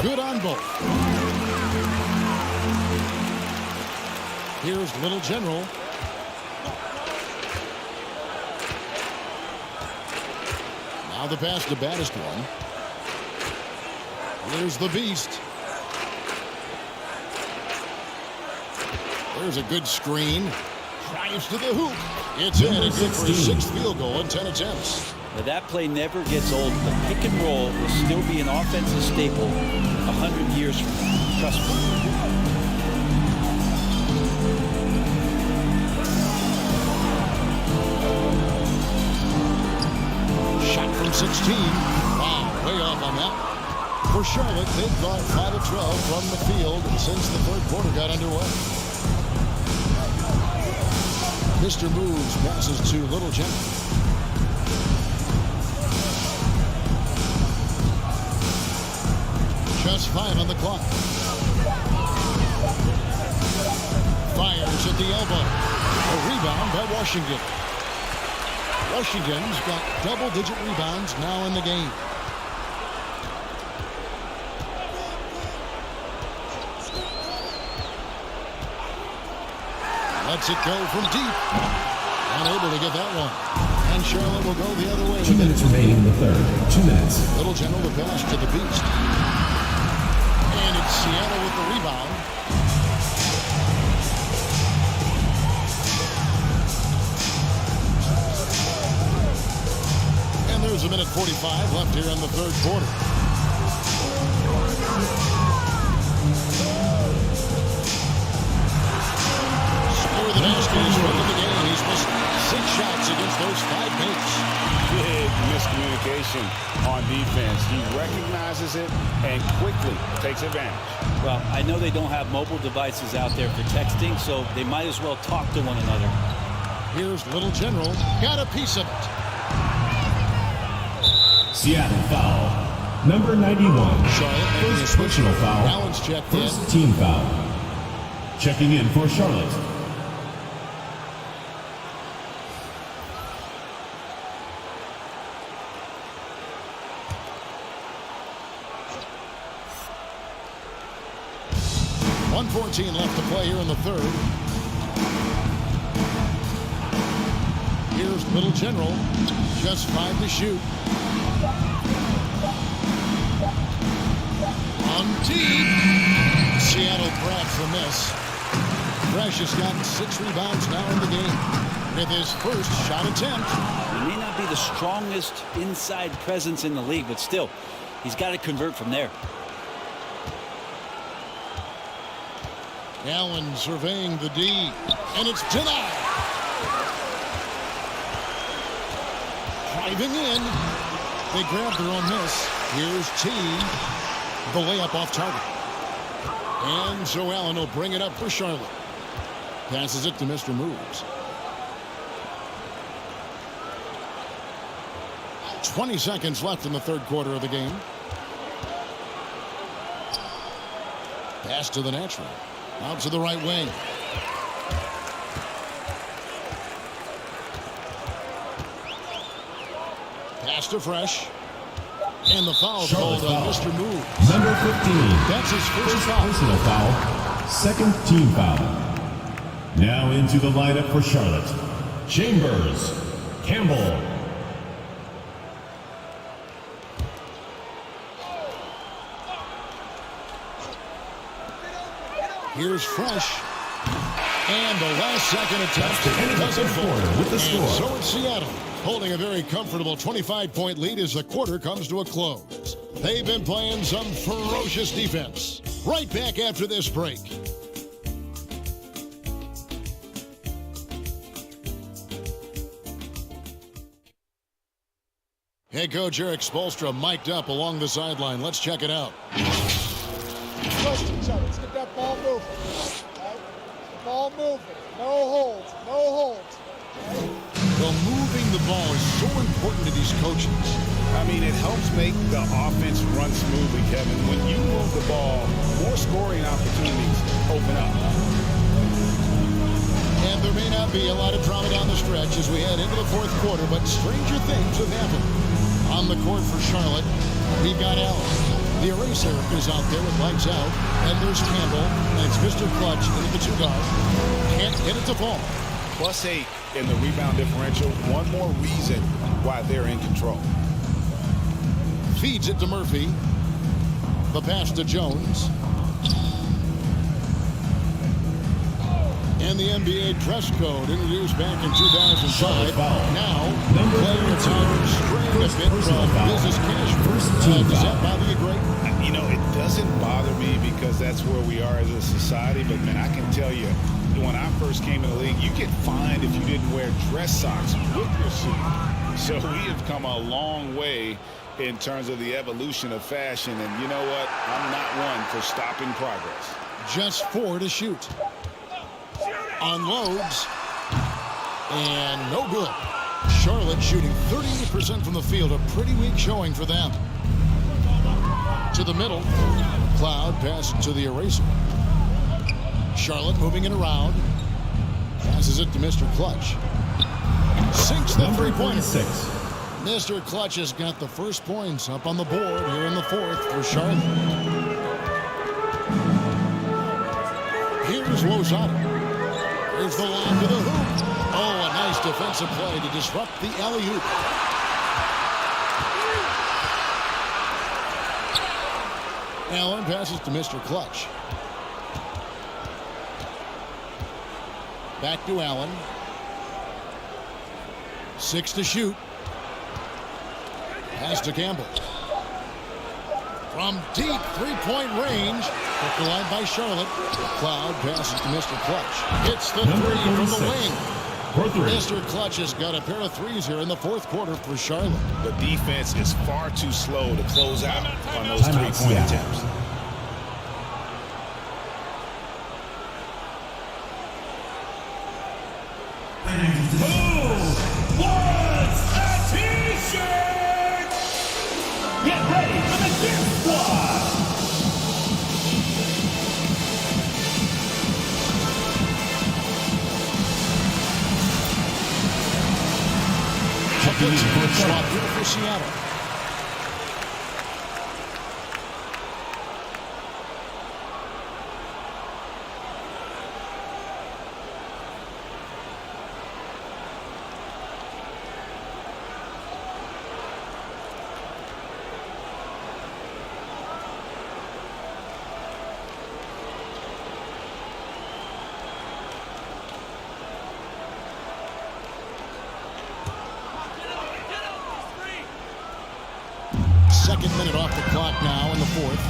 Good on both. Here's Little General. Now the pass to baddest one. Here's the beast. There's a good screen. Drives to the hoop. It's in. It's good for his 6th field goal in 10 attempts. Now that play never gets old. The pick and roll will still be an offensive staple 100 years from now. Trust me. Shot from 16. Wow, way off on that. For Charlotte, they've gone 5 of 12 from the field since the third quarter got underway. Mr. Moves passes to Little General. Just 5 on the clock. Fires at the elbow. A rebound by Washington. Washington's got double-digit rebounds now in the game. Lets it go from deep. Unable to get that one. And Charlotte will go the other way. 2 minutes remaining in the third. 2 minutes. Little General to pass to the beast. And it's Seattle with the rebound. And there's a minute 45 left here in the third quarter. Score the basket. He's run the game. He's missed 6 shots against those 5 mates. Big miscommunication on defense. He recognizes it and quickly takes advantage. Well, I know they don't have mobile devices out there for texting, so they might as well talk to one another. Here's Little General. Got a piece of it. Seattle foul. Number 91. Charlotte making a First switch. personal foul. Allen's checked in. First team foul. Checking in for Charlotte. .114 left to play here in the third. Here's Little General. Just 5 to shoot. On deep. Seattle grabs the miss. Fresh has gotten 6 rebounds now in the game with his first shot attempt. He may not be the strongest inside presence in the league, but still, he's got to convert from there. Allen surveying the D, and it's denied. Driving in. They grab their own miss. Here's T. The layup off target. And so Allen will bring it up for Charlotte. Passes it to Mr. Moves. 20 seconds left in the third quarter of the game. Pass to the natural. Out to the right wing. Pass to Fresh. And the foul called on Mr. Moves. Number 15. That's his first personal foul. Second team foul. Now into the lineup for Charlotte. Chambers. Campbell. Here's Fresh. And the last second attempt doesn't fall. And so it's Seattle, holding a very comfortable 25-point lead as the quarter comes to a close. They've been playing some ferocious defense. Right back after this break. Head coach Eric Spoelstra mic'd up along the sideline. Let's check it out. Trust each other. Let's get that ball moving. Right? The ball moving. No holds. No holds. Right? Well, moving the ball is so important to these coaches. I mean, it helps make the offense run smoothly, Kevin. When you move the ball, more scoring opportunities open up. And there may not be a lot of drama down the stretch as we head into the fourth quarter, but stranger things have happened. On the court for Charlotte, we've got Allen. The eraser is out there with lights out, and there's Campbell, and it's Mr. Clutch into the 2-guard. Can't get it to fall. +8 in the rebound differential. One more reason why they're in control. Feeds it to Murphy. The pass to Jones. And the NBA dress code introduced back in 2005. Now, players are straying a bit from business casual. Does that bother you, Greg? You know, it doesn't bother me because that's where we are as a society. But, man, I can tell you, when I first came in the league, you get fined if you didn't wear dress socks with your suit. So we have come a long way in terms of the evolution of fashion. And you know what? I'm not one for stopping progress. Just 4 to shoot. Unloads. And no good. Charlotte shooting 38% from the field. A pretty weak showing for them. To the middle. Cloud pass to the eraser. Charlotte moving it around. Passes it to Mr. Clutch. Sinks the three-pointer. Mr. Clutch has got the first points up on the board here in the fourth for Charlotte. Here's Lozada. Here's the line to the hoop. Oh, a nice defensive play to disrupt the alley-oop. Allen passes to Mr. Clutch. Back to Allen. 6 to shoot. Pass to Campbell. From deep three-point range. Put the line by Charlotte. Cloud passes to Mr. Clutch. Hits the three from the wing. Mr. Clutch has got a pair of threes here in the fourth quarter for Charlotte. The defense is far too slow to close out on those three-point attempts. Who wants a t-shirt? Get ready for the gift squad. Swap here for Seattle. Second minute off the clock now in the fourth.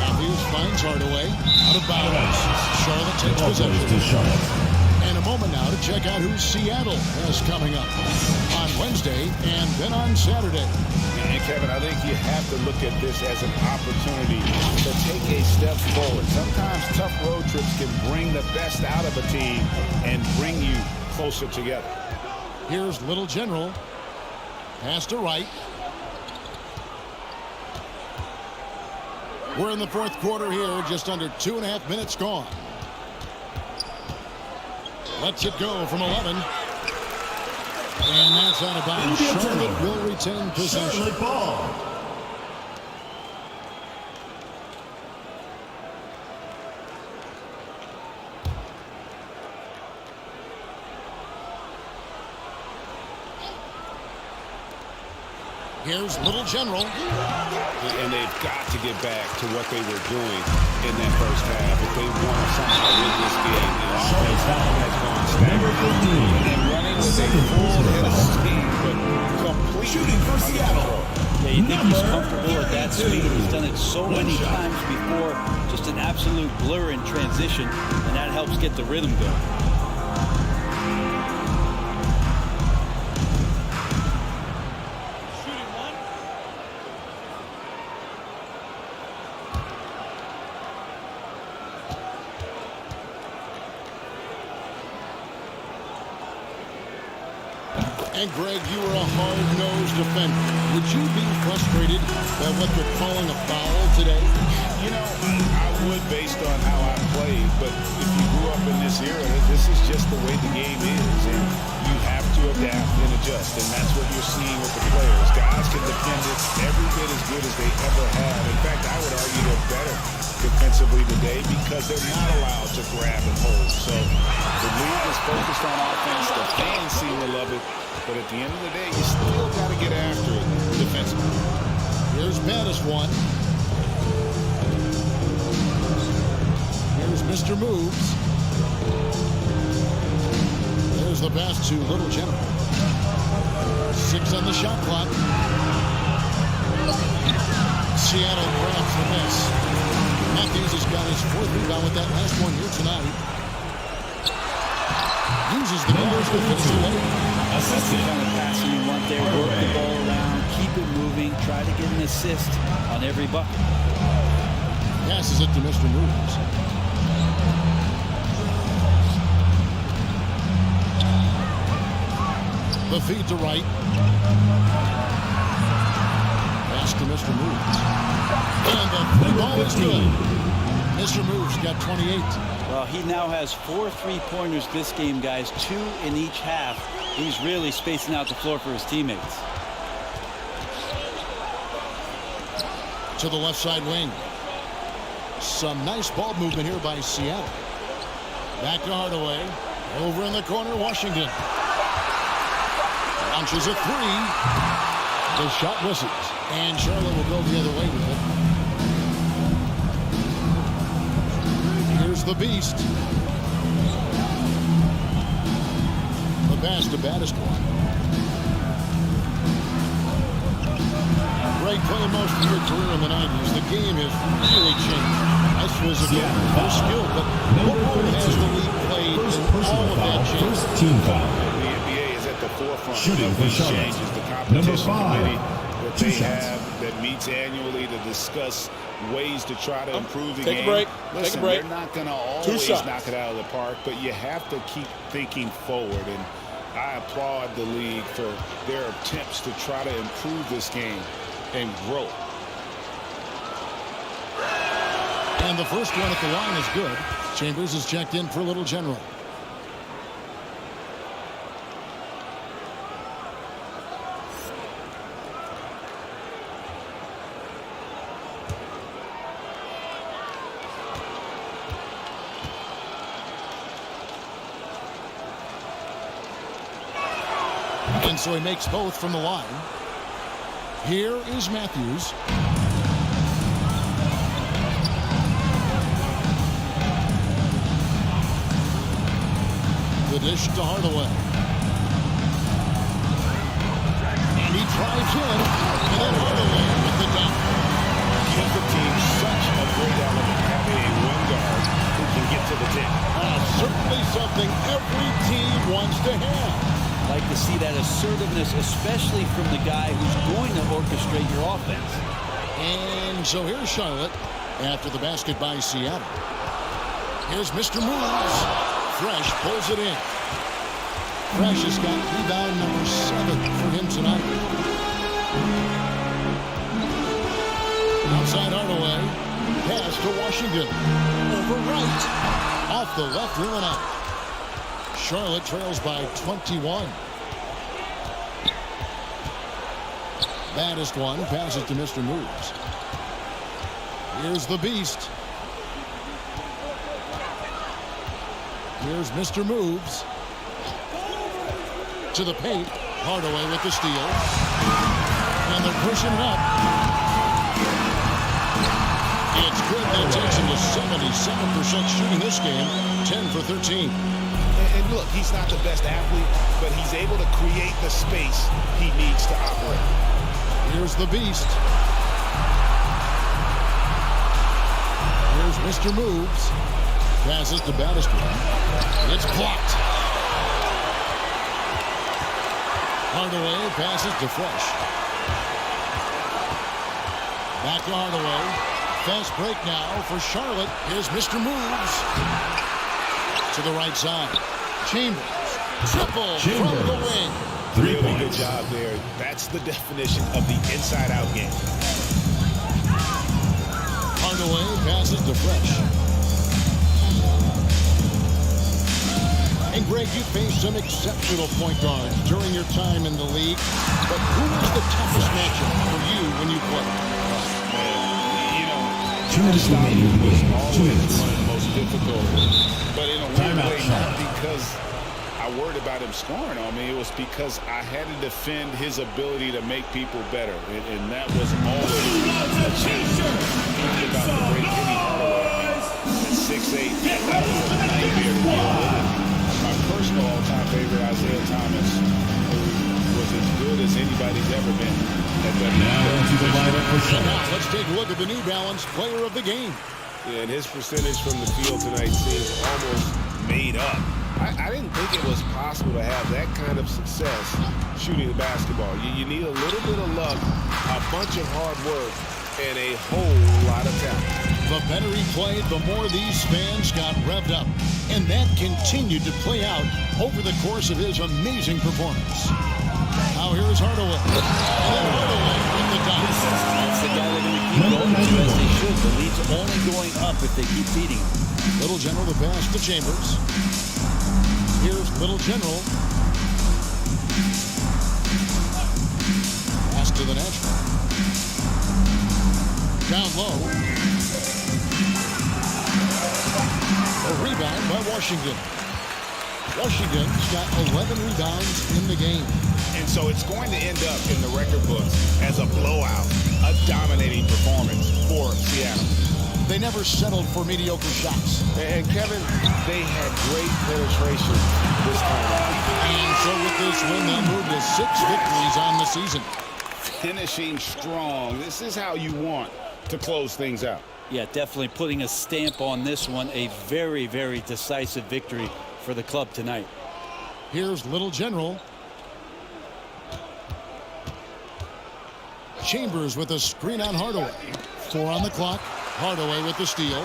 Matthews finds Hardaway. Out of bounds. Charlotte takes possession. And a moment now to check out who Seattle has coming up on Wednesday and then on Saturday. And Kevin, I think you have to look at this as an opportunity to take a step forward. Sometimes tough road trips can bring the best out of a team and bring you closer together. Here's Little General. Pass to Wright. We're in the fourth quarter here, just under 2.5 minutes gone. Lets it go from 11. And that's out of bounds. Charlotte will retain possession. Here's Little General. And they've got to get back to what they were doing in that first half. If they want to somehow win this game, the offense has gone stagnant. And running with a full head of steam, but completely under control. Yeah, you think he's comfortable at that speed. He's done it so many times before. Just an absolute blur in transition, and that helps get the rhythm going. And Greg, you were a hard-nosed defender. Would you be frustrated by what they're calling a foul today? You know, I would based on how I played, but if you grew up in this era, this is just the way the game is, and you have to adapt and adjust, and that's what you're seeing with the players. Guys can defend it every bit as good as they ever have. In fact, I would argue they're better defensively today because they're not allowed to grab and hold. So the league is focused on offense. The fans seem to love it. But at the end of the day, you still got to get after it defensively. Here's baddest one. Here's Mr. Moves. There's the pass to Little General. 6 on the shot clock. Seattle grabs the miss. Matthews has got his 4th rebound with that last one here tonight. Uses the numbers to finish the way. That's the kind of passing you want there. Work the ball around, keep it moving, try to get an assist on every bucket. Passes it to Mr. Moves. The feed to right. Pass to Mr. Moves. And the 3 ball is good. Mr. Moves got 28. Well, he now has 4 3-pointers this game, guys, 2 in each half. He's really spacing out the floor for his teammates. To the left side wing. Some nice ball movement here by Seattle. Back to Hardaway. Over in the corner, Washington. Launches a 3. The shot misses. And Charlotte will go the other way with it. Here's the Beast. The pass to baddest one. Greg, playing most of your career in the 90s, the game has really changed. That's physical, more skill, but what role has the league played in all of that change? First team foul. The NBA is at the forefront Shooting of for these Charlotte. changes. The competition committee that 2 they shots. have that meets annually to discuss ways to try to improve the Take game. a break. Listen, Take a break. they're not going to 2 always shots. knock it out of the park, but you have to keep thinking forward. And I applaud the league for their attempts to try to improve this game and grow. And the first one at the line is good. Chambers is checked in for Little General. And so he makes both from the line. Here is Matthews. The dish to Hardaway. And he drives in. And then Hardaway with the dunk. Gives the team such a great element having a wing guard who can get to the tip. Certainly something every team wants to have. Like to see that assertiveness, especially from the guy who's going to orchestrate your offense. And so here's Charlotte after the basket by Seattle. Here's Mr. Moves. Fresh pulls it in. Fresh has got rebound number 7 for him tonight. Outside Hardaway. Pass to Washington. Over right. Off the left rim and out. Charlotte trails by 21. Baddest one passes to Mr. Moves. Here's the Beast. Here's Mr. Moves. To the paint. Hardaway with the steal. And they're pushing it up. It's good. That takes him to 77% shooting this game. 10 for 13. And look, he's not the best athlete, but he's able to create the space he needs to operate. Here's the beast. Here's Mr. Moves. Passes to Battister. It's blocked. Hardaway passes to Fresh. Back to Hardaway. Fast break now for Charlotte. Here's Mr. Moves. To the right side. Chambers. Triple from the wing. Really good job there. That's the definition of the inside-out game. Hardaway passes to Fresh. And Greg, you faced some exceptional point guards during your time in the league. But who was the toughest matchup for you when you played? You know, 2 minutes remaining in the game. 2 minutes. one of the most difficult. But in a weird Timeout, way, Charlotte. not because I worried about him scoring on me. It was because I had to defend his ability to make people better. And that was always a challenge. About the great Kenny Hardaway. At 6'8", that was a nightmare to deal with. My personal all-time favorite, Isaiah Thomas, who was as good as anybody's ever been. Now let's take a look at the New Balance player of the game. Yeah, and his percentage from the field tonight seems almost made up. I didn't think it was possible to have that kind of success shooting the basketball. You need a little bit of luck, a bunch of hard work, and a whole lot of talent. The better he played, the more these fans got revved up. And that continued to play out over the course of his amazing performance. Now here's Hardaway. And then Hardaway in the dunk. That's the guy they're going to keep going as best they should. The lead's only going up if they keep feeding him. Little General the pass to Chambers. Here's Little General. Pass to the natural. Down low. A rebound by Washington. Washington's got 11 rebounds in the game. And so it's going to end up in the record books as a blowout, a dominating performance for Seattle. They never settled for mediocre shots. And Kevin, they had great penetration this time. And so with this win, they moved to 6 victories on the season. Finishing strong. This is how you want to close things out. Yeah, definitely putting a stamp on this one. A very, very decisive victory for the club tonight. Here's Little General. Chambers with a screen on Hardaway. 4 on the clock. Hardaway with the steal.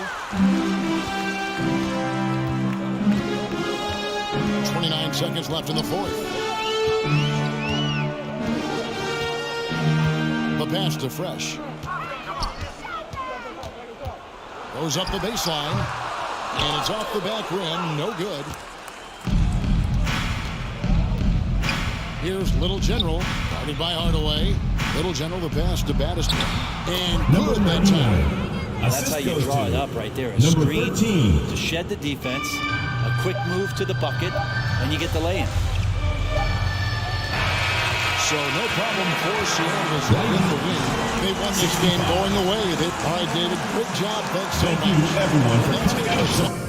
29 seconds left in the fourth. The pass to Fresh. Goes up the baseline. And it's off the back rim. No good. Here's Little General. Guarded by Hardaway. Little General the pass to Battister. And good that time. That's how you draw it up right there. A screen to shed the defense, a quick move to the bucket, and you get the lay-in. So no problem for Seattle as they get the win. They won this game going away with it. All right, David, good job. Thanks so much. Thank you, everyone, for